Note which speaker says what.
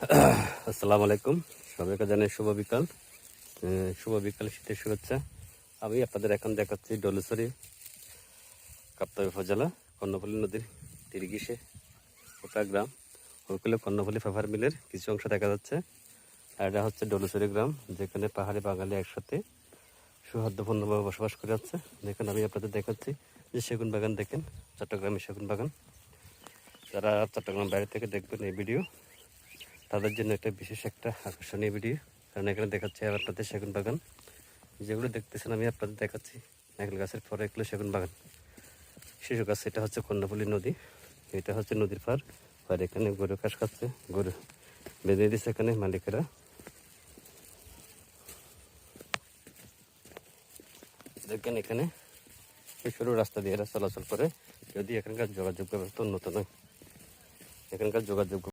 Speaker 1: আসসালামু আলাইকুম, সবাইকে জানাই শুভ বিকাল শীতের শুভেচ্ছা। আমি আপনাদের এখন দেখাচ্ছি ডলুছড়ি কাপ্তাই উপজেলা কর্ণফুলী নদীর তীর ঘেঁষে ওটা গ্রাম ওইগুলো কর্ণফুলী পেপার মিলের কিছু অংশ দেখা যাচ্ছে। আর এটা হচ্ছে ডলুছড়ি গ্রাম, যেখানে পাহাড়ি বাঙালি একসাথে সৌহার্দ্যপূর্ণভাবে বসবাস করে যাচ্ছে। দেখেন, আমি আপনাদের দেখাচ্ছি যে সেগুন বাগান দেখেন, চট্টগ্রামের সেগুন বাগান। যারা চট্টগ্রাম বাইরে থেকে দেখবেন এই ভিডিও, তাদের জন্য একটা বিশেষ একটা আকর্ষণীয় ভিডিও, কারণ এখানে দেখাচ্ছি আপনাদের সেগুন বাগান। যেগুলো দেখতেছেন আমি আপনাদের দেখাচ্ছি নারকেল গাছের পরে এগুলো সেগুন বাগান। শিশু গাছ, এটা হচ্ছে কর্ণফুলী নদী, এটা হচ্ছে নদীর পার। আর এখানে গরু ঘাস খাচ্ছে, গরু বেঁধে দিচ্ছে এখানে মালিকেরা। দেখেন এখানে সরু রাস্তা দিয়ে এরা চলাচল করে, যদি এখানকার যোগাযোগ ব্যবস্থা উন্নত নয়। এখানকার যোগাযোগ